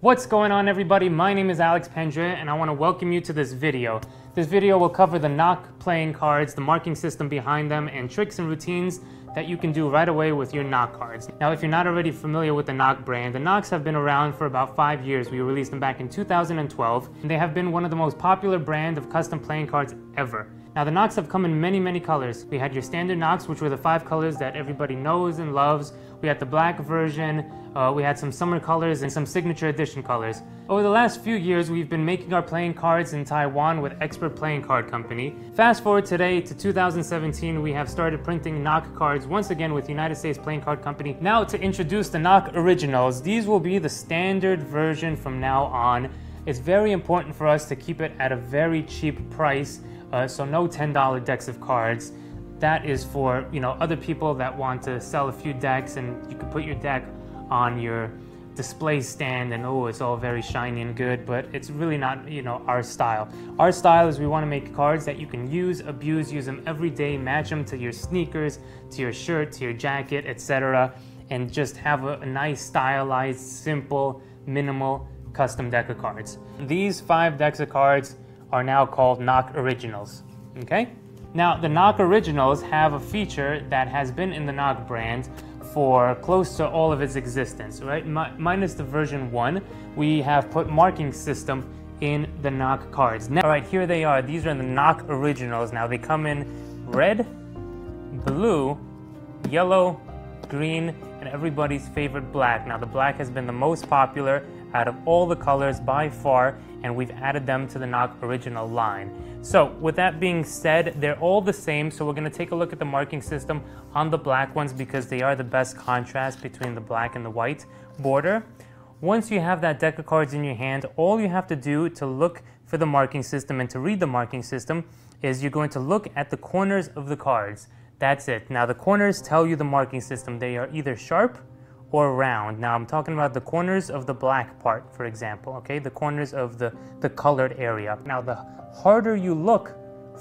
What's going on, everybody? My name is Alex Pendra and I want to welcome you to this video. This video will cover the NOC playing cards, the marking system behind them, and tricks and routines that you can do right away with your NOC cards. Now, if you're not already familiar with the NOC brand, the NOCs have been around for about 5 years. We released them back in 2012, and they have been one of the most popular brand of custom playing cards ever. Now, the NOCs have come in many colors. We had your standard NOCs, which were the 5 colors that everybody knows and loves. We had the black version, we had some summer colors and some signature edition colors. Over the last few years, we've been making our playing cards in Taiwan with Expert Playing Card Company. Fast forward today to 2017, we have started printing NOC cards once again with United States Playing Card Company. Now, to introduce the NOC Originals, these will be the standard version from now on. It's very important for us to keep it at a very cheap price, so no $10 decks of cards. That is for, other people that want to sell a few decks, and you can put your deck on your display stand and it's all very shiny and good, but it's really not, our style. Our style is we want to make cards that you can use, abuse, use them every day, match them to your sneakers, to your shirt, to your jacket, etc., and just have a nice, stylized, simple, minimal, custom deck of cards. These 5 decks of cards are now called NOC Originals, okay? Now, the NOC Originals have a feature that has been in the NOC brand for close to all of its existence, right? Minus the version 1, we have put marking system in the NOC cards. Now, all right, here they are. These are the NOC Originals. Now, they come in red, blue, yellow, green, and everybody's favorite black. Now, the black has been the most popular out of all the colors by far, and we've added them to the NOC Original line. So with that being said, they're all the same, so we're going to take a look at the marking system on the black ones because they are the best contrast between the black and the white border. Once you have that deck of cards in your hand, all you have to do to look for the marking system and to read the marking system is you're going to look at the corners of the cards. That's it. Now, the corners tell you the marking system. They are either sharp or round. Now, I'm talking about the corners of the black part, for example, okay? The corners of the colored area. Now, the harder you look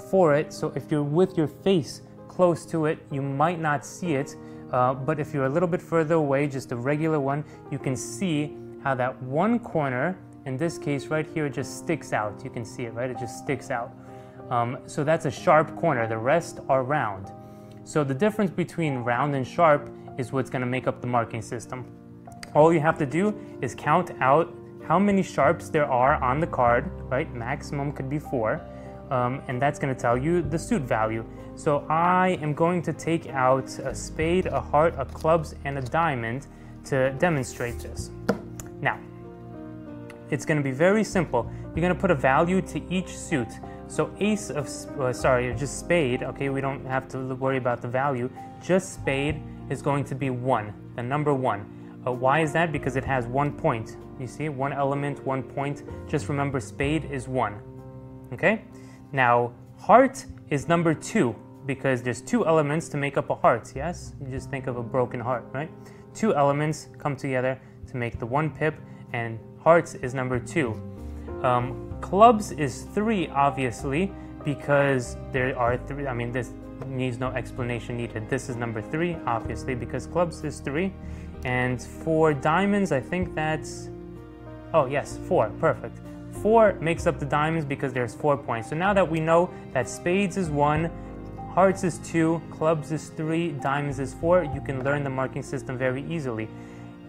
for it, so if you're with your face close to it, you might not see it, but if you're a little bit further away, just a regular one, you can see how that one corner, in this case right here, it just sticks out. You can see it, right? It just sticks out. So that's a sharp corner. The rest are round. So the difference between round and sharp is what's going to make up the marking system. All you have to do is count out how many sharps there are on the card, right? Maximum could be 4, and that's going to tell you the suit value. So I am going to take out a spade, a heart, a clubs, and a diamond to demonstrate this. Now, it's going to be very simple. You're going to put a value to each suit. So ace of, just spade, okay, we don't have to worry about the value. Just spade is going to be 1, the number 1. Why is that? Because it has 1 point. You see, 1 element, 1 point. Just remember, spade is 1, okay? Now, heart is number 2 because there's 2 elements to make up a heart, yes? You just think of a broken heart, right? 2 elements come together to make the 1 pip, and hearts is number 2. Clubs is 3, obviously, because there are 3, this needs no explanation needed. This is number 3, obviously, because clubs is 3. And for diamonds, I think that's, oh yes, 4, perfect. 4 makes up the diamonds because there's 4 points. So now that we know that spades is 1, hearts is 2, clubs is 3, diamonds is 4, you can learn the marking system very easily.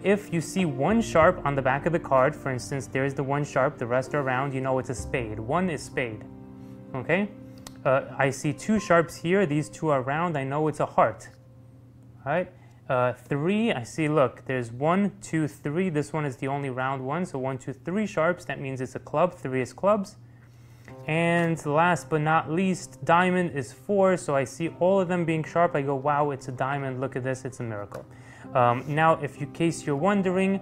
If you see 1 sharp on the back of the card, for instance, there's the 1 sharp, the rest are round, you know it's a spade. 1 is spade, okay? I see 2 sharps here, these 2 are round, I know it's a heart, all right? 3, I see, look, there's 1, 2, 3, this one is the only round one, so 1, 2, 3 sharps, that means it's a club, 3 is clubs. And last but not least, diamond is 4, so I see all of them being sharp, I go, wow, it's a diamond, look at this, it's a miracle. Now, in case you're wondering,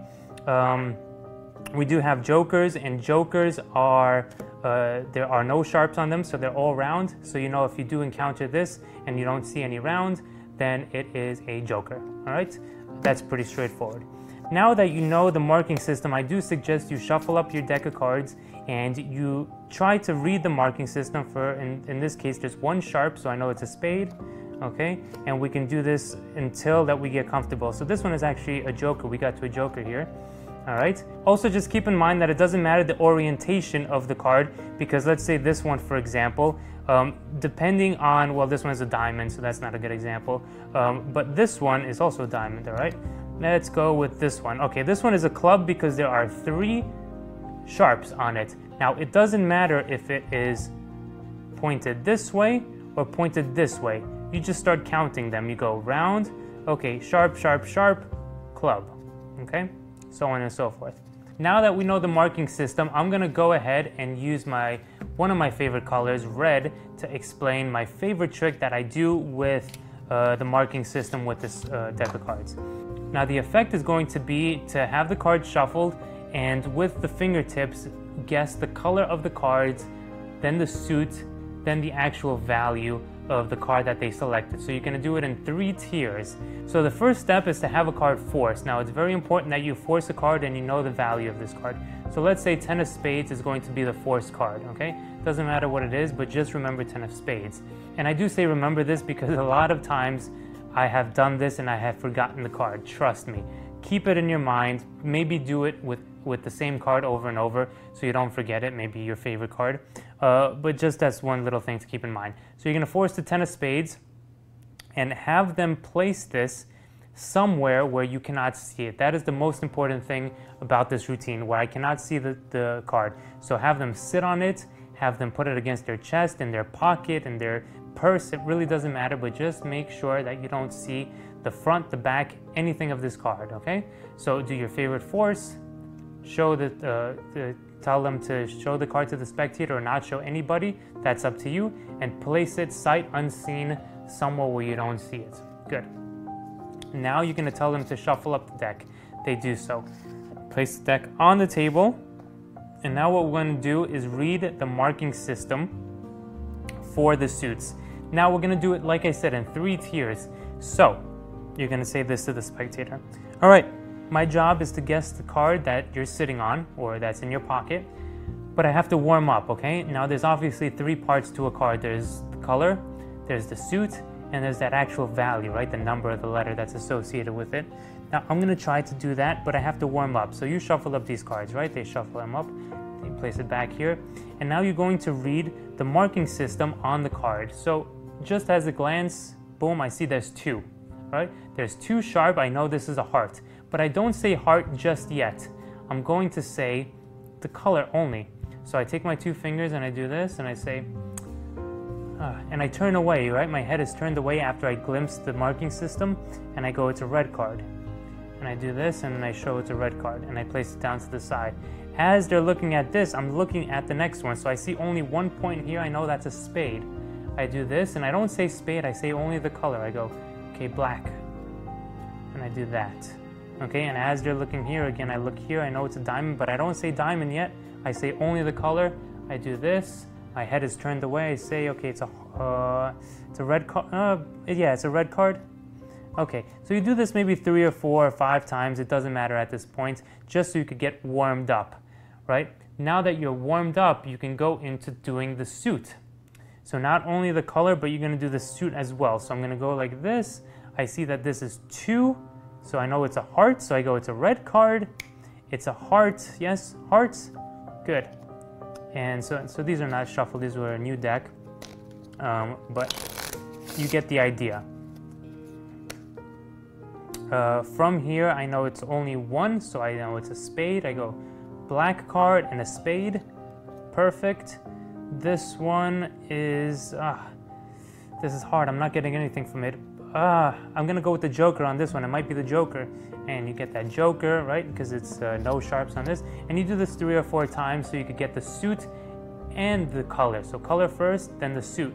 we do have jokers, and jokers are, there are no sharps on them, so they're all round. So if you do encounter this and you don't see any round, then it is a joker, all right? That's pretty straightforward. Now that you know the marking system, I do suggest you shuffle up your deck of cards and you try to read the marking system for, in this case, just 1 sharp, so I know it's a spade, okay? And we can do this until that we get comfortable. So this one is actually a joker. We got to a joker here. All right. Also, just keep in mind that it doesn't matter the orientation of the card, because let's say this one, for example, depending on, well, this one is a diamond, so that's not a good example. But this one is also a diamond, all right? Let's go with this one. Okay, this one is a club because there are 3 sharps on it. Now, it doesn't matter if it is pointed this way or pointed this way. You just start counting them. You go round, okay, sharp, sharp, sharp, club, okay? So on and so forth. Now that we know the marking system, I'm gonna go ahead and use one of my favorite colors, red, to explain my favorite trick that I do with the marking system with this deck of cards. Now the effect is going to be to have the cards shuffled and with the fingertips, guess the color of the cards, then the suit, then the actual value of the card that they selected. So you're going to do it in 3 tiers. So the first step is to have a card forced. Now it's very important that you force a card and you know the value of this card. So let's say 10 of spades is going to be the forced card, okay? Doesn't matter what it is, but just remember 10 of spades. And I do say remember this because a lot of times I have done this and I have forgotten the card. Trust me. Keep it in your mind. Maybe do it with the same card over and over so you don't forget it, maybe your favorite card. But just that's one little thing to keep in mind. So you're going to force the 10 of spades and have them place this somewhere where you cannot see it. That is the most important thing about this routine, where I cannot see the card. So have them sit on it, have them put it against their chest, in their pocket, in their purse. It really doesn't matter, but just make sure that you don't see the front, the back, anything of this card, okay? So do your favorite force, show tell them to show the card to the spectator or not show anybody, that's up to you, and place it sight unseen somewhere where you don't see it. Good. Now you're going to tell them to shuffle up the deck. They do so. Place the deck on the table, and now what we're going to do is read the marking system for the suits. Now we're going to do it, like I said, in 3 tiers. So you're going to say this to the spectator. All right, my job is to guess the card that you're sitting on or that's in your pocket, but I have to warm up, okay? Now there's obviously 3 parts to a card. There's the color, there's the suit, and there's that actual value, right? The number of the letter that's associated with it. Now I'm going to try to do that, but I have to warm up. So you shuffle up these cards, right? They shuffle them up, they place it back here, and now you're going to read the marking system on the card. So just as a glance, boom, I see there's 2, right? There's 2 sharp, I know this is a heart, but I don't say heart just yet. I'm going to say the color only. So I take my 2 fingers and I do this and I say, and I turn away, right? My head is turned away after I glimpse the marking system and I go, it's a red card. And I do this and I show it's a red card and I place it down to the side. As they're looking at this, I'm looking at the next one. So I see only 1 point here, I know that's a spade. I do this and I don't say spade, I say only the color. I go, okay, black. And I do that. Okay, and as they're looking here, again, I look here, I know it's a diamond, but I don't say diamond yet. I say only the color. I do this. My head is turned away. I say, okay, it's a red card. Yeah, it's a red card. Okay, so you do this maybe 3 or 4 or 5 times. It doesn't matter at this point, just so you could get warmed up, right? Now that you're warmed up, you can go into doing the suit. So not only the color, but you're going to do the suit as well. So I'm going to go like this. I see that this is 2. So I know it's a heart, so I go, it's a red card, it's a heart, yes, hearts, good. And so these are not shuffled, these were a new deck, but you get the idea. From here, I know it's only 1, so I know it's a spade. I go black card and a spade, perfect. This one is, this is hard, I'm not getting anything from it. I'm gonna go with the joker on this one. It might be the joker, and you get that joker, right? Because it's no sharps on this, and you do this 3 or 4 times so you could get the suit and the color. So color first, then the suit.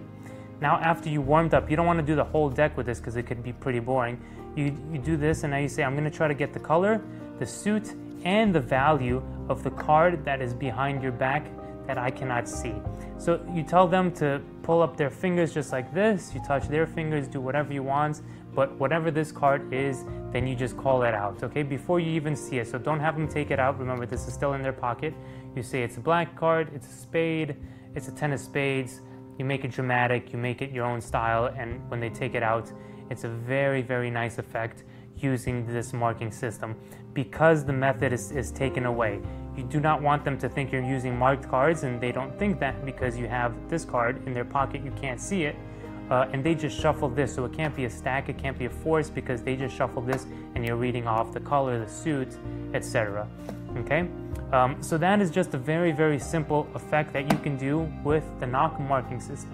Now after you warmed up, you don't want to do the whole deck with this because it could be pretty boring. You do this, and now you say, I'm gonna try to get the color, the suit, and the value of the card that is behind your back that I cannot see. So you tell them to pull up their fingers just like this, you touch their fingers, do whatever you want, but whatever this card is, then you just call it out, okay, before you even see it. So don't have them take it out. Remember, this is still in their pocket. You say it's a black card, it's a spade, it's a 10 of spades. You make it dramatic, you make it your own style, and when they take it out, it's a very, very nice effect. using this marking system because the method is taken away. You do not want them to think you're using marked cards, and they don't think that because you have this card in their pocket, you can't see it, and they just shuffle this, so it can't be a stack, it can't be a force, because they just shuffle this and you're reading off the color, the suit, etc. Okay, so that is just a very, very simple effect that you can do with the NOC marking system.